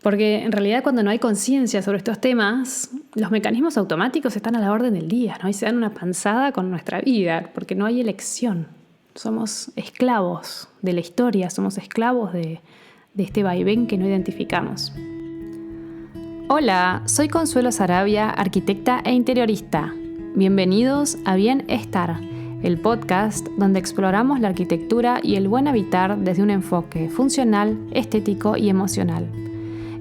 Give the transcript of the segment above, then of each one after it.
Porque en realidad cuando no hay conciencia sobre estos temas, los mecanismos automáticos están a la orden del día, ¿no? Y se dan una panzada con nuestra vida, porque no hay elección. Somos esclavos de la historia, somos esclavos de este vaivén que no identificamos. Hola, soy Consuelo Sarabia, arquitecta e interiorista. Bienvenidos a Bienestar, el podcast donde exploramos la arquitectura y el buen habitar desde un enfoque funcional, estético y emocional.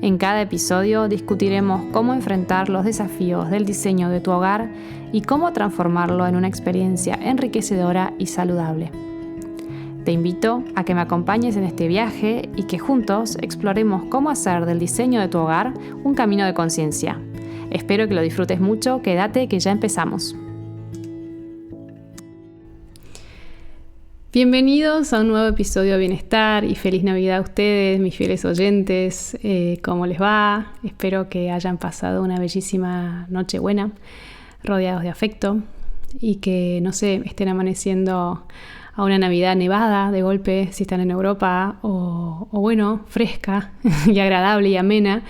En cada episodio discutiremos cómo enfrentar los desafíos del diseño de tu hogar y cómo transformarlo en una experiencia enriquecedora y saludable. Te invito a que me acompañes en este viaje y que juntos exploremos cómo hacer del diseño de tu hogar un camino de conciencia. Espero que lo disfrutes mucho, quédate que ya empezamos. Bienvenidos a un nuevo episodio de Bienestar y feliz Navidad a ustedes, mis fieles oyentes. ¿Cómo les va? Espero que hayan pasado una bellísima Nochebuena, rodeados de afecto y que, estén amaneciendo a una Navidad nevada de golpe si están en Europa o fresca y agradable y amena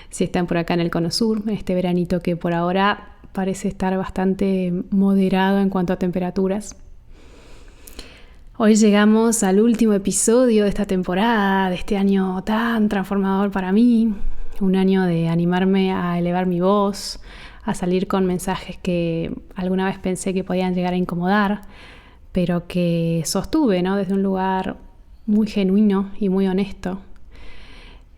si están por acá en el Cono Sur, este veranito que por ahora parece estar bastante moderado en cuanto a temperaturas. Hoy llegamos al último episodio de esta temporada, de este año tan transformador para mí, un año de animarme a elevar mi voz, a salir con mensajes que alguna vez pensé que podían llegar a incomodar, pero que sostuve, desde un lugar muy genuino y muy honesto,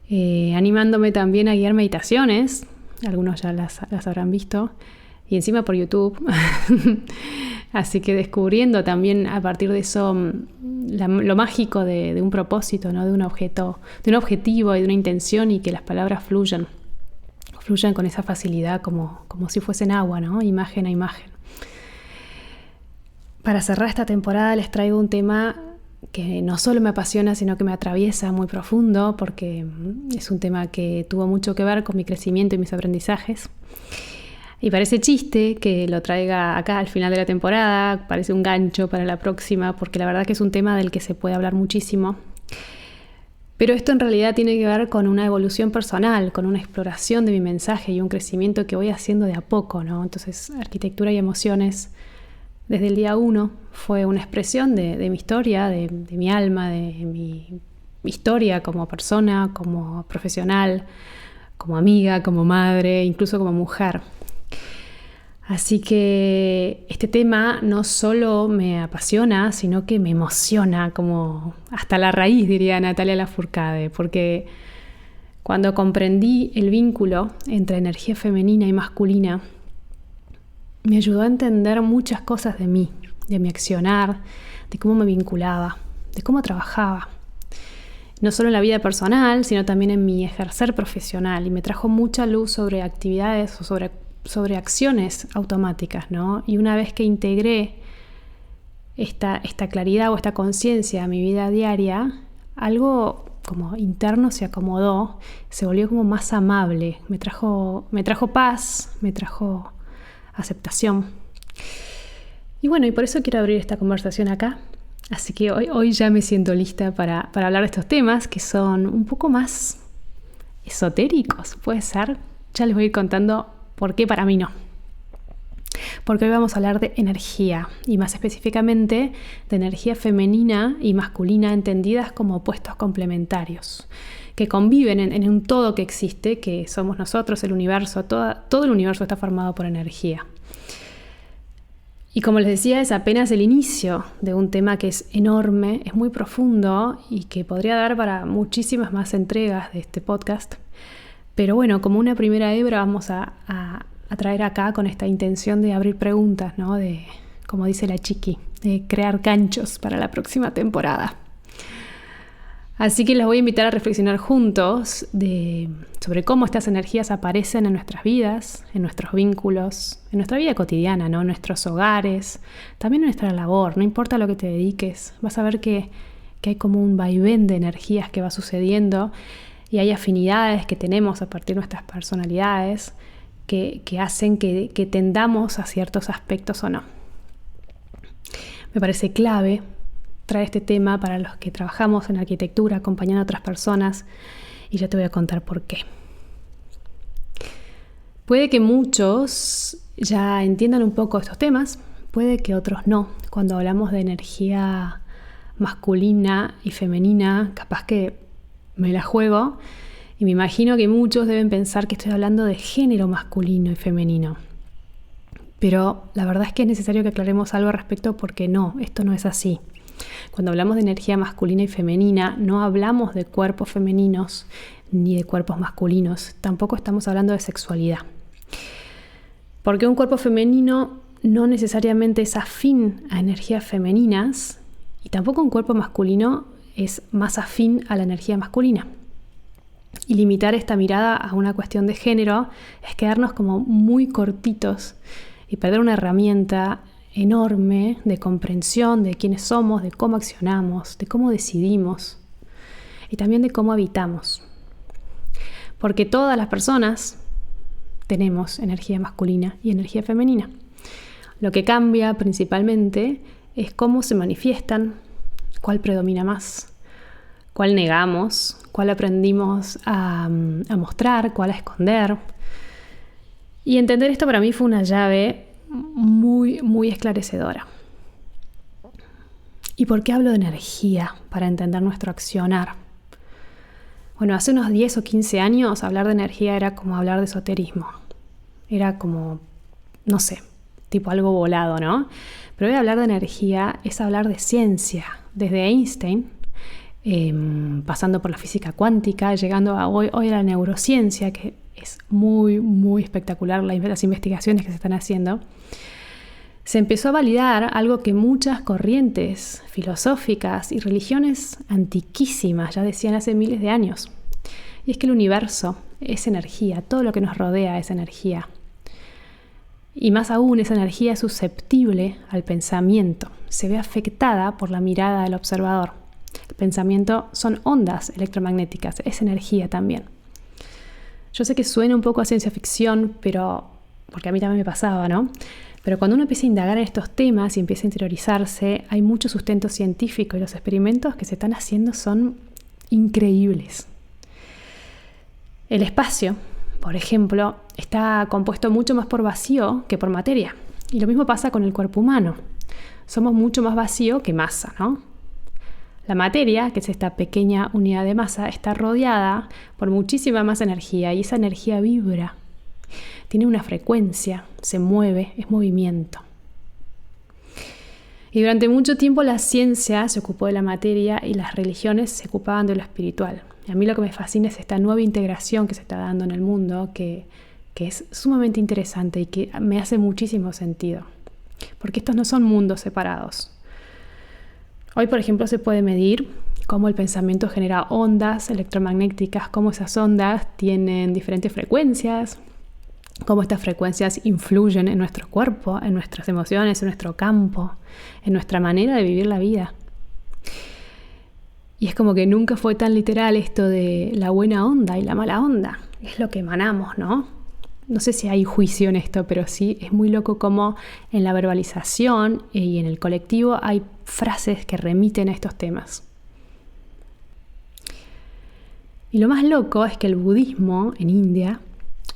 animándome también a guiar meditaciones, algunos ya las habrán visto, y encima por YouTube. Así que descubriendo también a partir de eso lo mágico de un propósito, de un objeto, de un objetivo y de una intención, y que las palabras fluyan con esa facilidad como si fuesen agua, imagen a imagen. Para cerrar esta temporada les traigo un tema que no solo me apasiona, sino que me atraviesa muy profundo, porque es un tema que tuvo mucho que ver con mi crecimiento y mis aprendizajes. Y parece chiste que lo traiga acá al final de la temporada, parece un gancho para la próxima, porque la verdad que es un tema del que se puede hablar muchísimo. Pero esto en realidad tiene que ver con una evolución personal, con una exploración de mi mensaje y un crecimiento que voy haciendo de a poco, Entonces, arquitectura y emociones, desde el día 1, fue una expresión de mi historia, de mi alma, de mi historia como persona, como profesional, como amiga, como madre, incluso como mujer. Así que este tema no solo me apasiona, sino que me emociona, como hasta la raíz, diría Natalia Lafourcade, porque cuando comprendí el vínculo entre energía femenina y masculina, me ayudó a entender muchas cosas de mí, de mi accionar, de cómo me vinculaba, de cómo trabajaba. No solo en la vida personal, sino también en mi ejercer profesional, y me trajo mucha luz sobre actividades o sobre acciones automáticas, Y una vez que integré esta claridad o esta conciencia a mi vida diaria, algo como interno se acomodó, se volvió como más amable, me trajo paz, me trajo aceptación. Y por eso quiero abrir esta conversación acá. Así que hoy ya me siento lista para hablar de estos temas que son un poco más esotéricos, puede ser. Ya les voy a ir contando por qué para mí no. Porque hoy vamos a hablar de energía, y más específicamente de energía femenina y masculina entendidas como opuestos complementarios, que conviven en un todo que existe, que somos nosotros, el universo. Todo el universo está formado por energía. Y como les decía, es apenas el inicio de un tema que es enorme, es muy profundo y que podría dar para muchísimas más entregas de este podcast. Pero como una primera hebra vamos a traer acá con esta intención de abrir preguntas, de, como dice la Chiqui, de crear ganchos para la próxima temporada. Así que les voy a invitar a reflexionar juntos sobre cómo estas energías aparecen en nuestras vidas, en nuestros vínculos, en nuestra vida cotidiana, en nuestros hogares, también en nuestra labor. No importa lo que te dediques, vas a ver que hay como un vaivén de energías que va sucediendo, y hay afinidades que tenemos a partir de nuestras personalidades que hacen que tendamos a ciertos aspectos o no. Me parece clave traer este tema para los que trabajamos en arquitectura, acompañando a otras personas, Y ya te voy a contar por qué. Puede que muchos ya entiendan un poco estos temas, puede que otros no. Cuando hablamos de energía masculina y femenina, capaz que me la juego y me imagino que muchos deben pensar que estoy hablando de género masculino y femenino. Pero la verdad es que es necesario que aclaremos algo al respecto porque no, esto no es así. Cuando hablamos de energía masculina y femenina, no hablamos de cuerpos femeninos ni de cuerpos masculinos. Tampoco estamos hablando de sexualidad. Porque un cuerpo femenino no necesariamente es afín a energías femeninas y tampoco un cuerpo masculino es más afín a la energía masculina. Y limitar esta mirada a una cuestión de género es quedarnos como muy cortitos y perder una herramienta enorme de comprensión de quiénes somos, de cómo accionamos, de cómo decidimos y también de cómo habitamos. Porque todas las personas tenemos energía masculina y energía femenina. Lo que cambia principalmente es cómo se manifiestan, cuál predomina más, cuál negamos, cuál aprendimos a mostrar, cuál a esconder. Y entender esto para mí fue una llave muy, muy esclarecedora. ¿Y por qué hablo de energía? Para entender nuestro accionar. Bueno, hace unos 10 o 15 años hablar de energía era como hablar de esoterismo. Era como, no sé, tipo algo volado, ¿no? Pero hoy hablar de energía es hablar de ciencia. Desde Einstein, pasando por la física cuántica, llegando a hoy a la neurociencia, que es muy, muy espectacular las investigaciones que se están haciendo. Se empezó a validar algo que muchas corrientes filosóficas y religiones antiquísimas ya decían hace miles de años. Y es que el universo es energía, todo lo que nos rodea es energía. Y más aún, esa energía es susceptible al pensamiento, se ve afectada por la mirada del observador. El pensamiento son ondas electromagnéticas, es energía también. Yo sé que suena un poco a ciencia ficción, pero porque a mí también me pasaba, ¿no? Pero cuando uno empieza a indagar en estos temas y empieza a interiorizarse, hay mucho sustento científico y los experimentos que se están haciendo son increíbles. El espacio, por ejemplo, está compuesto mucho más por vacío que por materia. Y lo mismo pasa con el cuerpo humano. Somos mucho más vacío que masa, ¿no? La materia, que es esta pequeña unidad de masa, está rodeada por muchísima más energía y esa energía vibra. Tiene una frecuencia, se mueve, es movimiento. Y durante mucho tiempo la ciencia se ocupó de la materia y las religiones se ocupaban de lo espiritual. Y a mí lo que me fascina es esta nueva integración que se está dando en el mundo, que es sumamente interesante y que me hace muchísimo sentido. Porque estos no son mundos separados. Hoy, por ejemplo, se puede medir cómo el pensamiento genera ondas electromagnéticas, cómo esas ondas tienen diferentes frecuencias, cómo estas frecuencias influyen en nuestro cuerpo, en nuestras emociones, en nuestro campo, en nuestra manera de vivir la vida. Y es como que nunca fue tan literal esto de la buena onda y la mala onda. Es lo que emanamos, ¿no? No sé si hay juicio en esto, pero sí es muy loco cómo en la verbalización y en el colectivo hay frases que remiten a estos temas. Y lo más loco es que el budismo en India,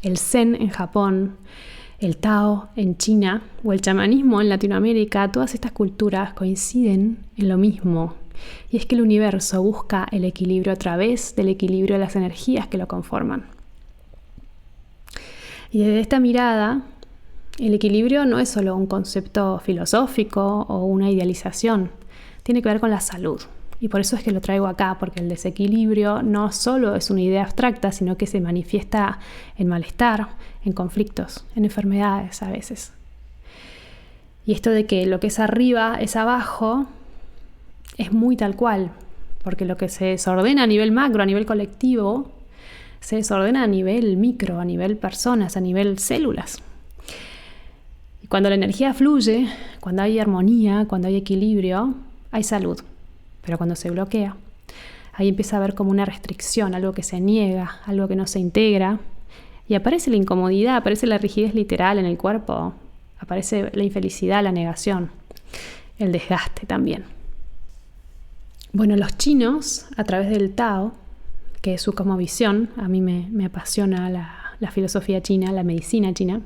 el Zen en Japón, el Tao en China o el chamanismo en Latinoamérica, todas estas culturas coinciden en lo mismo. Y es que el universo busca el equilibrio a través del equilibrio de las energías que lo conforman. Y desde esta mirada, el equilibrio no es solo un concepto filosófico o una idealización, tiene que ver con la salud. Y por eso es que lo traigo acá, porque el desequilibrio no solo es una idea abstracta, sino que se manifiesta en malestar, en conflictos, en enfermedades a veces. Y esto de que lo que es arriba es abajo es muy tal cual, porque lo que se desordena a nivel macro, a nivel colectivo, se desordena a nivel micro, a nivel personas, a nivel células. Y cuando la energía fluye, cuando hay armonía, cuando hay equilibrio, hay salud. Pero cuando se bloquea, ahí empieza a haber como una restricción, algo que se niega, algo que no se integra. Y aparece la incomodidad, aparece la rigidez literal en el cuerpo, aparece la infelicidad, la negación, el desgaste también. Bueno, los chinos, a través del Tao, que es su cosmovisión. A mí me apasiona la filosofía china, la medicina china.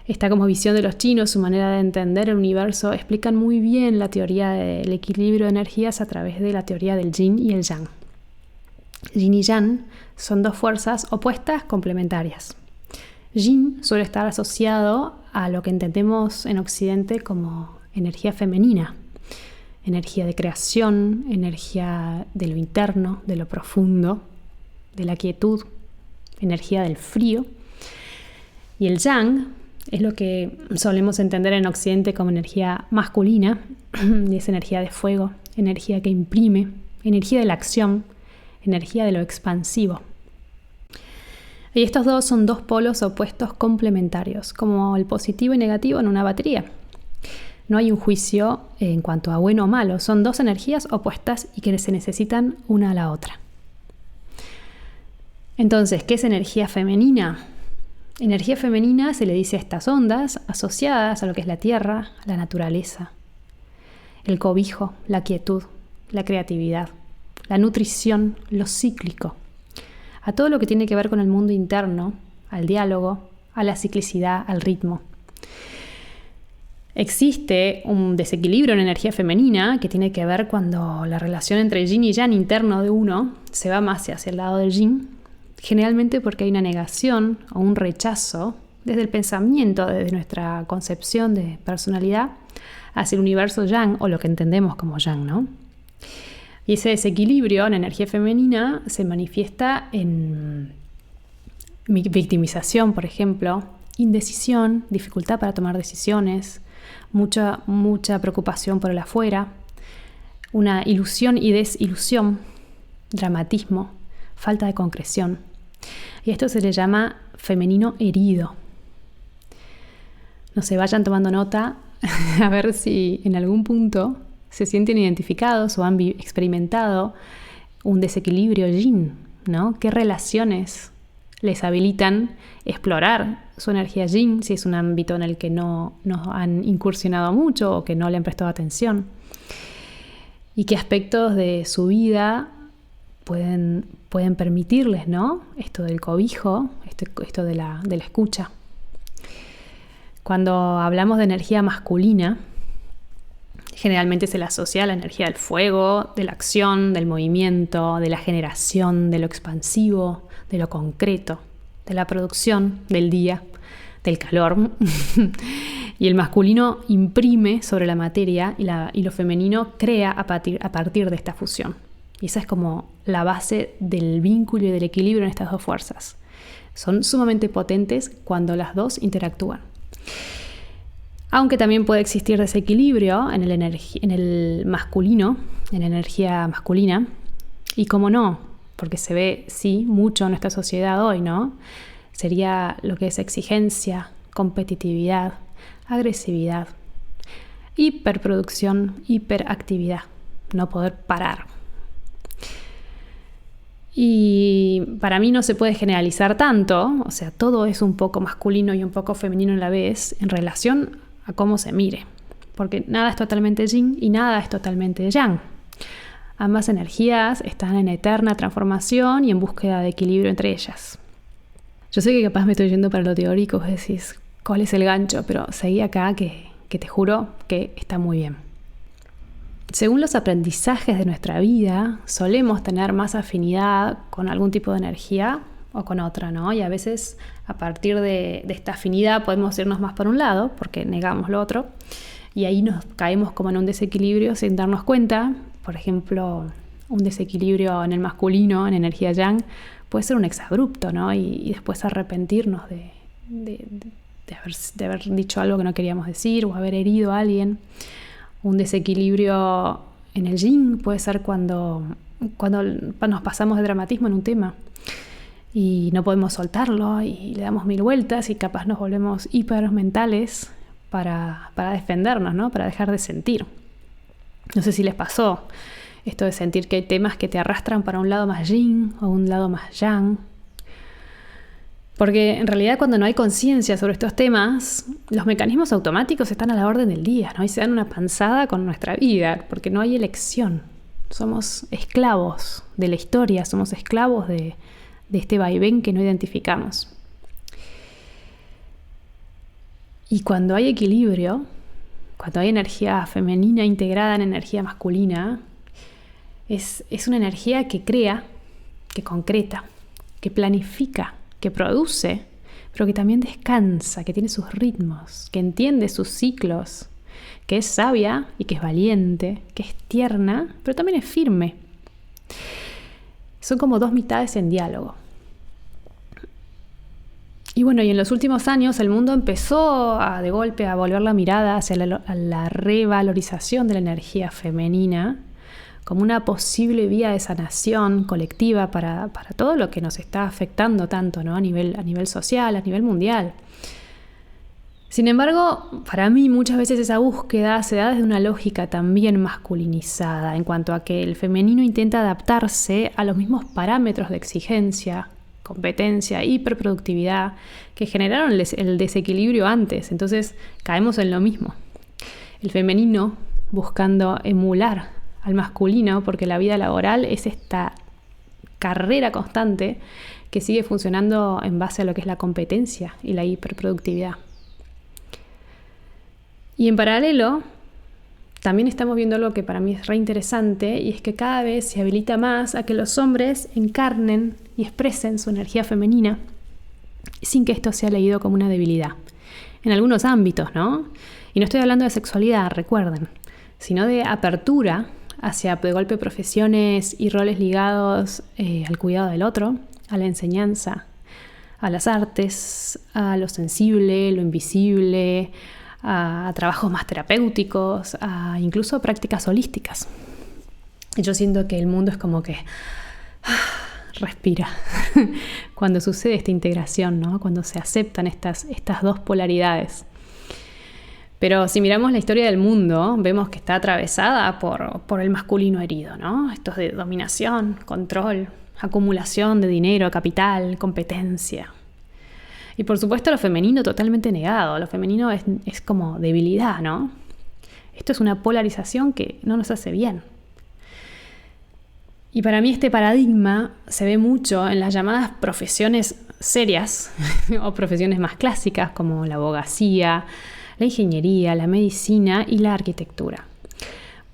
Esta cosmovisión de los chinos, su manera de entender el universo, explican muy bien la teoría del equilibrio de energías a través de la teoría del yin y el yang. Yin y yang son dos fuerzas opuestas complementarias. Yin suele estar asociado a lo que entendemos en Occidente como energía femenina, energía de creación, energía de lo interno, de lo profundo, de la quietud, energía del frío. Y el yang es lo que solemos entender en Occidente como energía masculina, y es energía de fuego, energía que imprime, energía de la acción, energía de lo expansivo. Y estos dos son dos polos opuestos complementarios, como el positivo y negativo en una batería. No hay un juicio en cuanto a bueno o malo, son dos energías opuestas y que se necesitan una a la otra. Entonces, ¿qué es energía femenina? Energía femenina se le dice a estas ondas asociadas a lo que es la tierra, la naturaleza, el cobijo, la quietud, la creatividad, la nutrición, lo cíclico, a todo lo que tiene que ver con el mundo interno, al diálogo, a la ciclicidad, al ritmo. Existe un desequilibrio en energía femenina que tiene que ver cuando la relación entre yin y yang interno de uno se va más hacia el lado del yin, generalmente porque hay una negación o un rechazo desde el pensamiento, desde nuestra concepción de personalidad, hacia el universo yang o lo que entendemos como yang, ¿no? Y ese desequilibrio en energía femenina se manifiesta en victimización, por ejemplo, indecisión, dificultad para tomar decisiones, mucha preocupación por el afuera, una ilusión y desilusión, dramatismo, falta de concreción. Y esto se le llama femenino herido. No se vayan tomando nota a ver si en algún punto se sienten identificados o han experimentado un desequilibrio yin, ¿no? ¿Qué relaciones les habilitan explorar su energía yin si es un ámbito en el que no han incursionado mucho o que no le han prestado atención? ¿Y qué aspectos de su vida pueden permitirles, ¿no? Esto del cobijo, esto de la escucha. Cuando hablamos de energía masculina, generalmente se la asocia a la energía del fuego, de la acción, del movimiento, de la generación, de lo expansivo, de lo concreto, de la producción, del día, del calor. Y el masculino imprime sobre la materia y lo femenino crea a partir de esta fusión. Y esa es como la base del vínculo y del equilibrio en estas dos fuerzas. Son sumamente potentes cuando las dos interactúan. Aunque también puede existir desequilibrio en el masculino, en la energía masculina. Y cómo no, porque se ve, sí, mucho en nuestra sociedad hoy, ¿no? Sería lo que es exigencia, competitividad, agresividad, hiperproducción, hiperactividad, no poder parar. Y para mí no se puede generalizar tanto, o sea, todo es un poco masculino y un poco femenino a la vez en relación a cómo se mire, porque nada es totalmente yin y nada es totalmente yang. Ambas energías están en eterna transformación y en búsqueda de equilibrio entre ellas. Yo sé que capaz me estoy yendo para lo teórico, vos decís, ¿cuál es el gancho? Pero seguí acá que te juro que está muy bien. Según los aprendizajes de nuestra vida, solemos tener más afinidad con algún tipo de energía o con otra, ¿no? Y a veces a partir de esta afinidad podemos irnos más por un lado porque negamos lo otro y ahí nos caemos como en un desequilibrio sin darnos cuenta. Por ejemplo, un desequilibrio en el masculino, en energía yang, puede ser un exabrupto, ¿no? Y después arrepentirnos de haber dicho algo que no queríamos decir o haber herido a alguien. Un desequilibrio en el yin puede ser cuando nos pasamos de dramatismo en un tema y no podemos soltarlo y le damos 1000 vueltas y capaz nos volvemos hipermentales para defendernos, ¿no? Para dejar de sentir. No sé si les pasó esto de sentir que hay temas que te arrastran para un lado más yin o un lado más yang. Porque en realidad cuando no hay conciencia sobre estos temas, los mecanismos automáticos están a la orden del día, ¿no? Y se dan una panzada con nuestra vida, porque no hay elección. Somos esclavos de la historia, somos esclavos de este vaivén que no identificamos. Y cuando hay equilibrio, cuando hay energía femenina integrada en energía masculina, es una energía que crea, que concreta, que planifica, que produce, pero que también descansa, que tiene sus ritmos, que entiende sus ciclos, que es sabia y que es valiente, que es tierna, pero también es firme. Son como dos mitades en diálogo. Y bueno, y en los últimos años el mundo empezó de golpe a volver la mirada hacia la revalorización de la energía femenina como una posible vía de sanación colectiva para todo lo que nos está afectando tanto, ¿no? a nivel social, a nivel mundial. Sin embargo, para mí muchas veces esa búsqueda se da desde una lógica también masculinizada, en cuanto a que el femenino intenta adaptarse a los mismos parámetros de exigencia, competencia, hiperproductividad que generaron el desequilibrio antes. Entonces caemos en lo mismo. El femenino buscando emular al masculino, porque la vida laboral es esta carrera constante que sigue funcionando en base a lo que es la competencia y la hiperproductividad. Y en paralelo, también estamos viendo algo que para mí es re interesante, y es que cada vez se habilita más a que los hombres encarnen y expresen su energía femenina sin que esto sea leído como una debilidad. En algunos ámbitos, ¿no? Y no estoy hablando de sexualidad, recuerden, sino de apertura hacia de golpe profesiones y roles ligados al cuidado del otro, a la enseñanza, a las artes, a lo sensible, lo invisible, a trabajos más terapéuticos, a incluso prácticas holísticas. Y yo siento que el mundo es como que respira cuando sucede esta integración, ¿no? Cuando se aceptan estas dos polaridades. Pero si miramos la historia del mundo, vemos que está atravesada por el masculino herido, ¿no? Estos de dominación, control, acumulación de dinero, capital, competencia. Y por supuesto lo femenino totalmente negado. Lo femenino es como debilidad, ¿no? Esto es una polarización que no nos hace bien. Y para mí este paradigma se ve mucho en las llamadas profesiones serias o profesiones más clásicas como la abogacía, la ingeniería, la medicina y la arquitectura.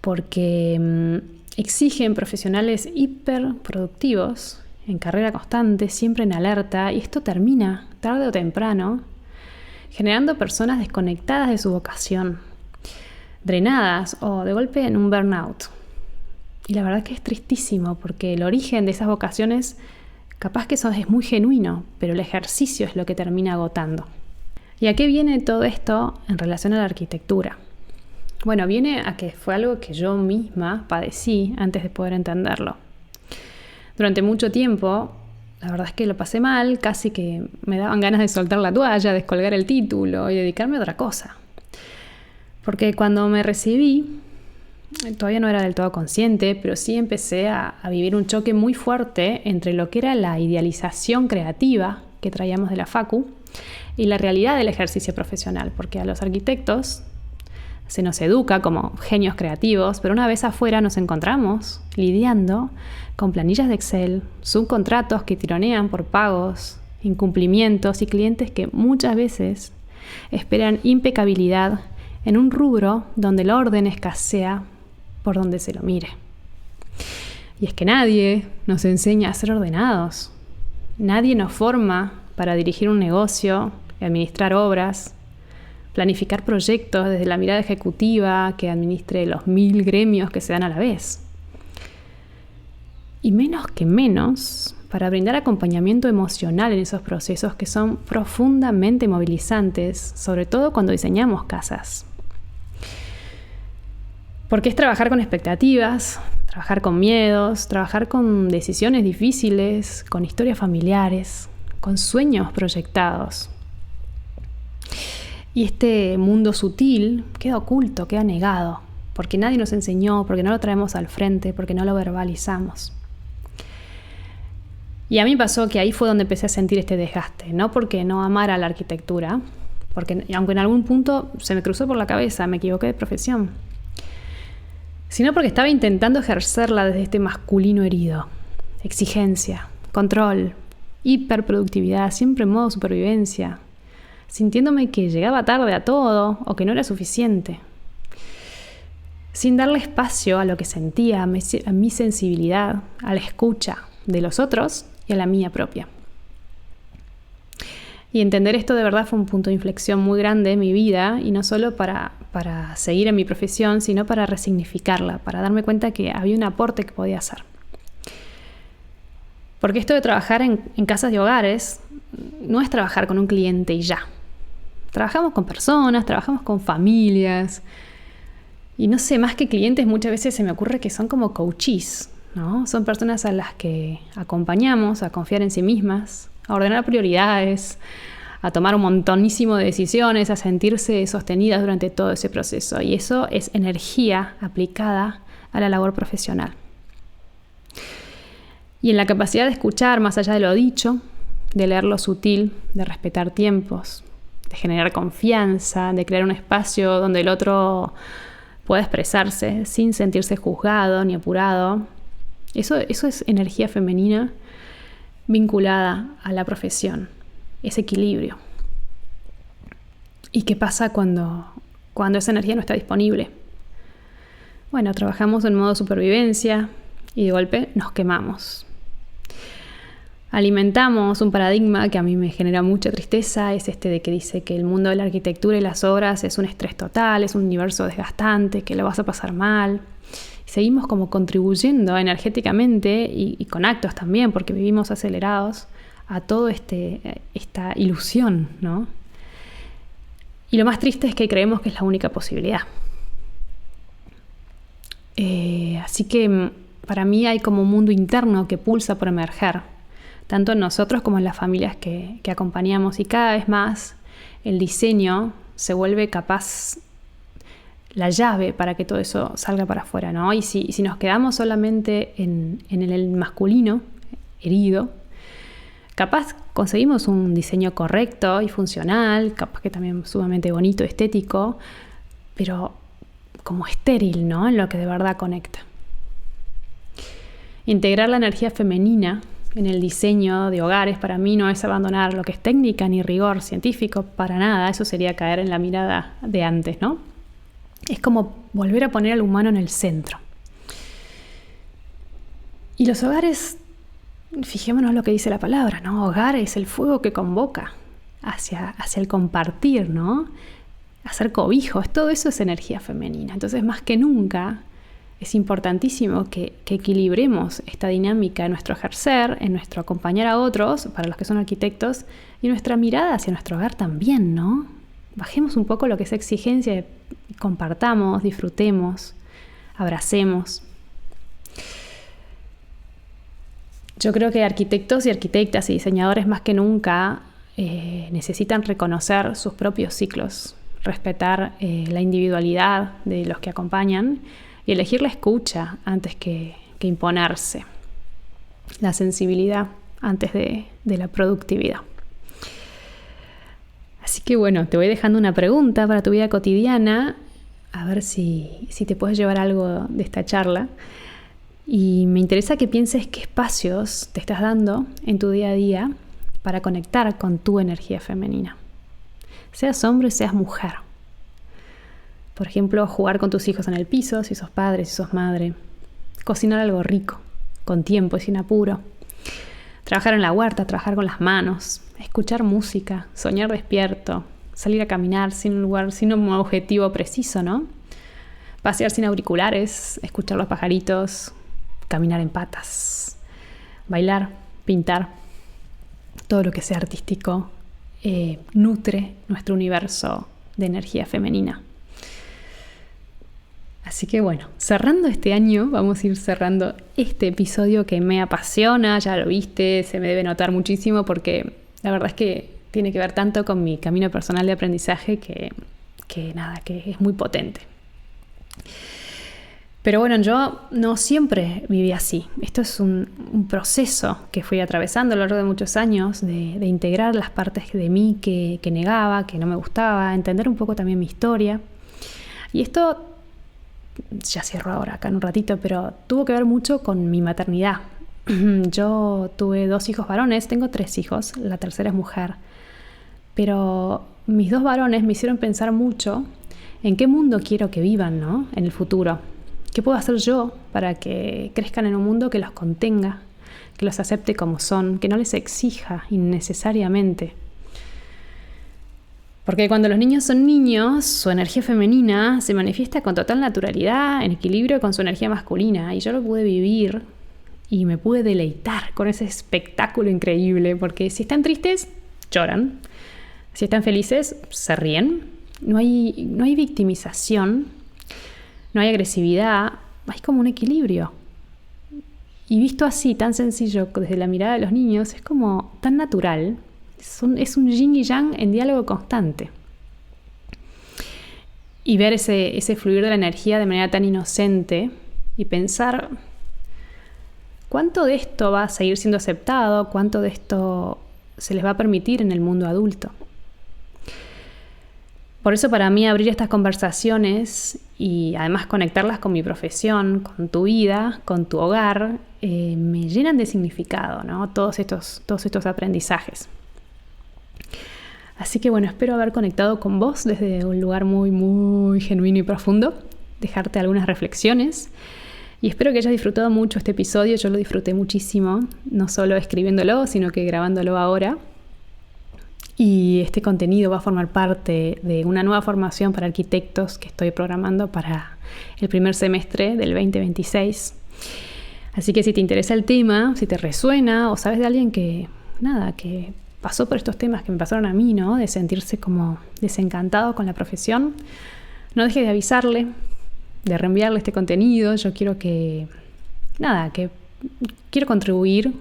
Porque exigen profesionales hiperproductivos, en carrera constante, siempre en alerta, y esto termina, tarde o temprano, generando personas desconectadas de su vocación, drenadas o de golpe en un burnout. Y la verdad que es tristísimo, porque el origen de esas vocaciones capaz que eso es muy genuino, pero el ejercicio es lo que termina agotando. ¿Y a qué viene todo esto en relación a la arquitectura? Bueno, viene a que fue algo que yo misma padecí antes de poder entenderlo. Durante mucho tiempo, la verdad es que lo pasé mal, casi que me daban ganas de soltar la toalla, descolgar el título y dedicarme a otra cosa. Porque cuando me recibí, todavía no era del todo consciente, pero sí empecé a vivir un choque muy fuerte entre lo que era la idealización creativa que traíamos de la facu y la realidad del ejercicio profesional, porque a los arquitectos se nos educa como genios creativos, pero una vez afuera nos encontramos lidiando con planillas de Excel, subcontratos que tironean por pagos, incumplimientos y clientes que muchas veces esperan impecabilidad en un rubro donde el orden escasea por donde se lo mire. Y es que nadie nos enseña a ser ordenados. Nadie nos forma para dirigir un negocio, administrar obras, planificar proyectos desde la mirada ejecutiva que administre los 1000 gremios que se dan a la vez. Y menos para brindar acompañamiento emocional en esos procesos que son profundamente movilizantes, sobre todo cuando diseñamos casas. Porque es trabajar con expectativas, trabajar con miedos, trabajar con decisiones difíciles, con historias familiares, con sueños proyectados. Y este mundo sutil queda oculto, queda negado, porque nadie nos enseñó, porque no lo traemos al frente, porque no lo verbalizamos. Y a mí pasó que ahí fue donde empecé a sentir este desgaste, no porque no amara la arquitectura, porque aunque en algún punto se me cruzó por la cabeza, me equivoqué de profesión, sino porque estaba intentando ejercerla desde este masculino herido. Exigencia, control, hiperproductividad, siempre en modo supervivencia, sintiéndome que llegaba tarde a todo o que no era suficiente, sin darle espacio a lo que sentía, a mi sensibilidad, a la escucha de los otros y a la mía propia. Y entender esto de verdad fue un punto de inflexión muy grande en mi vida, y no solo para seguir en mi profesión, sino para resignificarla, para darme cuenta que había un aporte que podía hacer. Porque esto de trabajar en casas de hogares no es trabajar con un cliente y ya. Trabajamos con personas, trabajamos con familias. Y no sé, más que clientes, muchas veces se me ocurre que son como coaches, ¿no? Son personas a las que acompañamos a confiar en sí mismas, a ordenar prioridades, a tomar un montonísimo de decisiones, a sentirse sostenidas durante todo ese proceso. Y eso es energía aplicada a la labor profesional. Y en la capacidad de escuchar más allá de lo dicho, de leer lo sutil, de respetar tiempos, de generar confianza, de crear un espacio donde el otro pueda expresarse sin sentirse juzgado ni apurado. Eso es energía femenina vinculada a la profesión, ese equilibrio. ¿Y qué pasa cuando esa energía no está disponible? Bueno, trabajamos en modo supervivencia y de golpe nos quemamos. Alimentamos un paradigma que a mí me genera mucha tristeza, es este de que dice que el mundo de la arquitectura y las obras es un estrés total, es un universo desgastante, que lo vas a pasar mal. Seguimos como contribuyendo energéticamente y con actos también, porque vivimos acelerados a toda esta ilusión, ¿no? Y lo más triste es que creemos que es la única posibilidad. Así que para mí hay como un mundo interno que pulsa por emerger, tanto en nosotros como en las familias que acompañamos, y cada vez más el diseño se vuelve capaz la llave para que todo eso salga para afuera, ¿no? Y si nos quedamos solamente en el masculino herido, capaz conseguimos un diseño correcto y funcional, capaz que también sumamente bonito, estético, pero como estéril, ¿no? En lo que de verdad conecta. Integrar la energía femenina en el diseño de hogares para mí no es abandonar lo que es técnica ni rigor científico, para nada. Eso sería caer en la mirada de antes, ¿no? Es como volver a poner al humano en el centro. Y los hogares, fijémonos lo que dice la palabra, ¿no? Hogar es el fuego que convoca hacia el compartir, ¿no? Hacer cobijos, todo eso es energía femenina. Entonces, más que nunca, es importantísimo que equilibremos esta dinámica en nuestro ejercer, en nuestro acompañar a otros, para los que son arquitectos, y nuestra mirada hacia nuestro hogar también, ¿no? Bajemos un poco lo que es exigencia, compartamos, disfrutemos, abracemos. Yo creo que arquitectos y arquitectas y diseñadores más que nunca necesitan reconocer sus propios ciclos, respetar la individualidad de los que acompañan y elegir la escucha antes que imponerse, la sensibilidad antes de la productividad. Así que bueno, te voy dejando una pregunta para tu vida cotidiana, a ver si te puedes llevar algo de esta charla. Y me interesa que pienses qué espacios te estás dando en tu día a día para conectar con tu energía femenina. Seas hombre, seas mujer. Por ejemplo, jugar con tus hijos en el piso, si sos padre, si sos madre. Cocinar algo rico, con tiempo y sin apuro. Trabajar en la huerta, trabajar con las manos. Escuchar música, soñar despierto. Salir a caminar sin un objetivo preciso, ¿no? Pasear sin auriculares, escuchar los pajaritos, caminar en patas, bailar, pintar, todo lo que sea artístico nutre nuestro universo de energía femenina. Así que bueno, cerrando este año, vamos a ir cerrando este episodio que me apasiona, ya lo viste, se me debe notar muchísimo porque la verdad es que tiene que ver tanto con mi camino personal de aprendizaje que es muy potente. Pero bueno, yo no siempre viví así. Esto es un proceso que fui atravesando a lo largo de muchos años de integrar las partes de mí que negaba, que no me gustaba, entender un poco también mi historia. Y esto ya cierro ahora acá en un ratito, pero tuvo que ver mucho con mi maternidad. Yo tuve 2 hijos varones, tengo 3 hijos, la tercera es mujer, pero mis 2 varones me hicieron pensar mucho en qué mundo quiero que vivan, ¿no? En el futuro. ¿Qué puedo hacer yo para que crezcan en un mundo que los contenga, que los acepte como son, que no les exija innecesariamente? Porque cuando los niños son niños, su energía femenina se manifiesta con total naturalidad, en equilibrio con su energía masculina. Y yo lo pude vivir y me pude deleitar con ese espectáculo increíble. Porque si están tristes, lloran. Si están felices, se ríen. No hay victimización, no hay agresividad, hay como un equilibrio. Y visto así, tan sencillo, desde la mirada de los niños, es como tan natural. Es un yin y yang en diálogo constante. Y ver ese fluir de la energía de manera tan inocente y pensar cuánto de esto va a seguir siendo aceptado, cuánto de esto se les va a permitir en el mundo adulto. Por eso para mí abrir estas conversaciones y además conectarlas con mi profesión, con tu vida, con tu hogar, me llenan de significado, ¿no? Todos estos aprendizajes. Así que bueno, espero haber conectado con vos desde un lugar muy, muy genuino y profundo, dejarte algunas reflexiones y espero que hayas disfrutado mucho este episodio. Yo lo disfruté muchísimo, no solo escribiéndolo, sino que grabándolo ahora. Y este contenido va a formar parte de una nueva formación para arquitectos que estoy programando para el primer semestre del 2026. Así que si te interesa el tema, si te resuena o sabes de alguien que pasó por estos temas que me pasaron a mí, ¿no? De sentirse como desencantado con la profesión, no dejes de avisarle, de reenviarle este contenido. Yo quiero quiero contribuir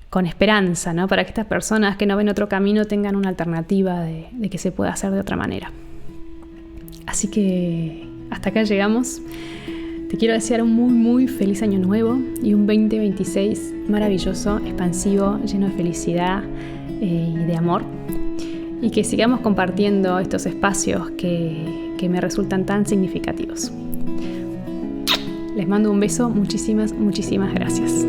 con esperanza, ¿no? Para que estas personas que no ven otro camino tengan una alternativa de que se pueda hacer de otra manera. Así que hasta acá llegamos. Te quiero desear un muy, muy feliz año nuevo y un 2026 maravilloso, expansivo, lleno de felicidad y de amor. Y que sigamos compartiendo estos espacios que me resultan tan significativos. Les mando un beso, muchísimas, muchísimas gracias.